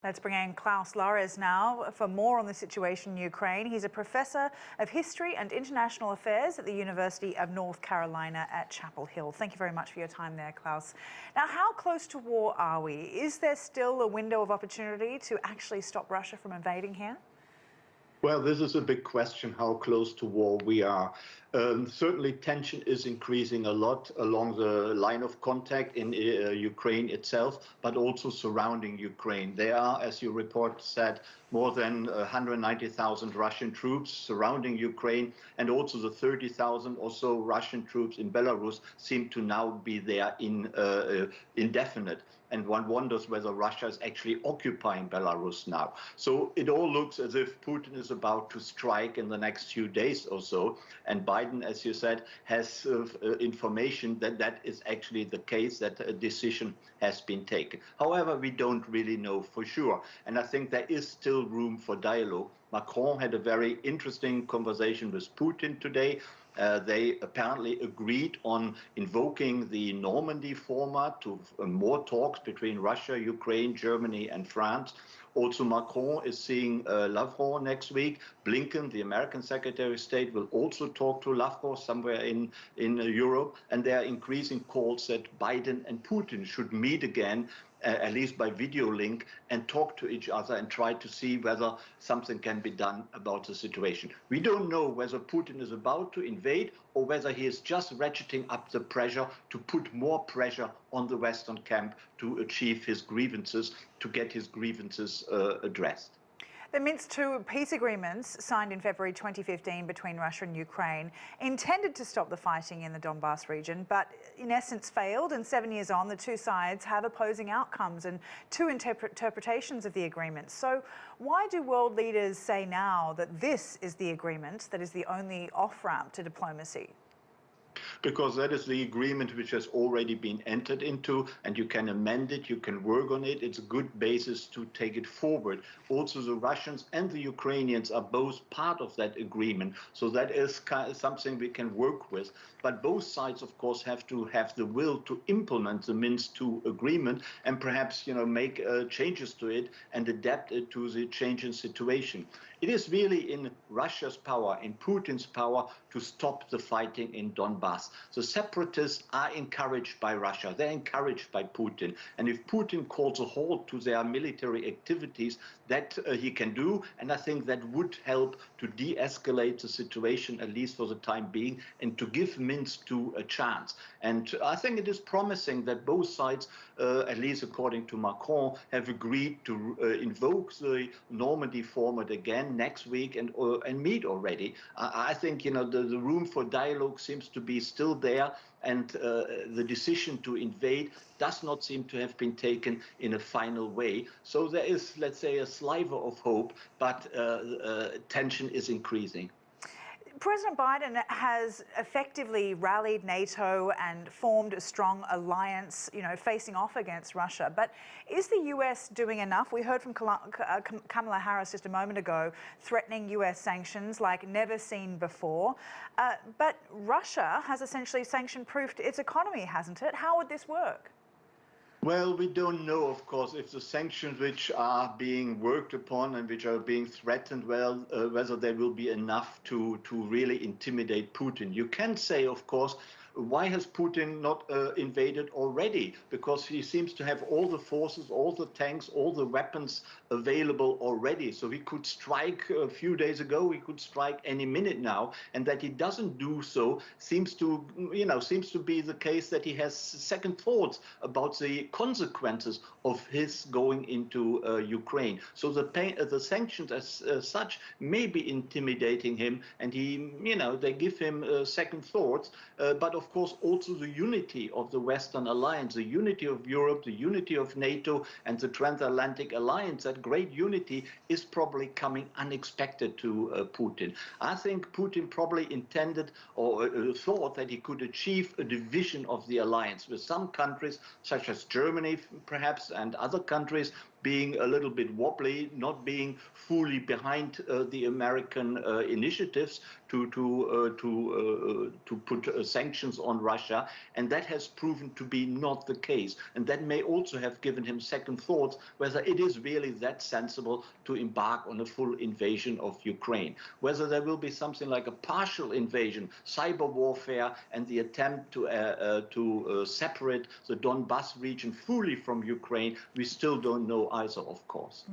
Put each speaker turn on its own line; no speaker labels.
Let's bring in Klaus Larres now for more on the situation in Ukraine. He's a professor of history and international affairs at the University of North Carolina at Chapel Hill. Thank you very much for your time there, Klaus. Now, how close to war are we? Is there still a window of opportunity to actually stop Russia from invading here?
Well, this is a big question, how close to war we are. Certainly tension is increasing a lot along the line of contact in Ukraine itself, but also surrounding Ukraine. There are, as your report said, more than 190,000 Russian troops surrounding Ukraine, and also the 30,000 or so Russian troops in Belarus seem to now be there indefinite. And one wonders whether Russia is actually occupying Belarus now. So it all looks as if Putin is about to strike in the next few days or so. And Biden, as you said, has information that that is actually the case, that a decision has been taken. However, we don't really know for sure. And I think there is still room for dialogue. Macron had a very interesting conversation with Putin today. They apparently agreed on invoking the Normandy format to more talks between Russia, Ukraine, Germany and France. Also, Macron is seeing Lavrov next week. Blinken, the American Secretary of State, will also talk to Lavrov somewhere in Europe. And there are increasing calls that Biden and Putin should meet again, at least by video link, and talk to each other and try to see whether something can be done about the situation. We don't know whether Putin is about to invade or whether he is just ratcheting up the pressure to put more pressure on the Western camp to achieve his grievances, to get his grievances addressed.
The Minsk II peace agreements signed in February 2015 between Russia and Ukraine intended to stop the fighting in the Donbass region, but in essence failed. And 7 years on, the two sides have opposing outcomes and two interpretations of the agreement. So why do world leaders say now that this is the agreement that is the only off-ramp to diplomacy?
Because that is the agreement which has already been entered into, and you can amend it, you can work on it. It's a good basis to take it forward. Also, the Russians and the Ukrainians are both part of that agreement, so that is something we can work with. But both sides, of course, have to have the will to implement the Minsk II agreement and perhaps, make changes to it and adapt it to the changing situation. It is really in Russia's power, in Putin's power, to stop the fighting in Donbass. The separatists are encouraged by Russia. They're encouraged by Putin. And if Putin calls a halt to their military activities, that he can do. And I think that would help to de-escalate the situation, at least for the time being, and to give Minsk II a chance. And I think it is promising that both sides, at least according to Macron, have agreed to invoke the Normandy format again next week and meet already. I think the room for dialogue seems to be still there, and the decision to invade does not seem to have been taken in a final way. So there is, let's say, a sliver of hope, but tension is increasing.
President Biden has effectively rallied NATO and formed a strong alliance, facing off against Russia. But is the US doing enough? We heard from Kamala Harris just a moment ago, threatening US sanctions like never seen before. But Russia has essentially sanction-proofed its economy, hasn't it? How would this work?
Well, we don't know, of course, if the sanctions which are being worked upon and which are being threatened, whether there will be enough to really intimidate Putin. You can say, of course, why has Putin not invaded already? Because he seems to have all the forces, all the tanks, all the weapons available already. So he could strike a few days ago, he could strike any minute now. And that he doesn't do so seems to be the case that he has second thoughts about the consequences of his going into Ukraine. So the sanctions as such may be intimidating him, and they give him second thoughts. But of course, also the unity of the Western alliance, the unity of Europe, the unity of NATO and the transatlantic alliance, that great unity is probably coming unexpected to Putin. I think Putin probably intended or thought that he could achieve a division of the alliance with some countries, such as Germany perhaps, and other countries, being a little bit wobbly, not being fully behind the American initiatives to put sanctions on Russia, and that has proven to be not the case. And that may also have given him second thoughts whether it is really that sensible to embark on a full invasion of Ukraine. Whether there will be something like a partial invasion, cyber warfare, and the attempt to separate the Donbas region fully from Ukraine, we still don't know either, of course.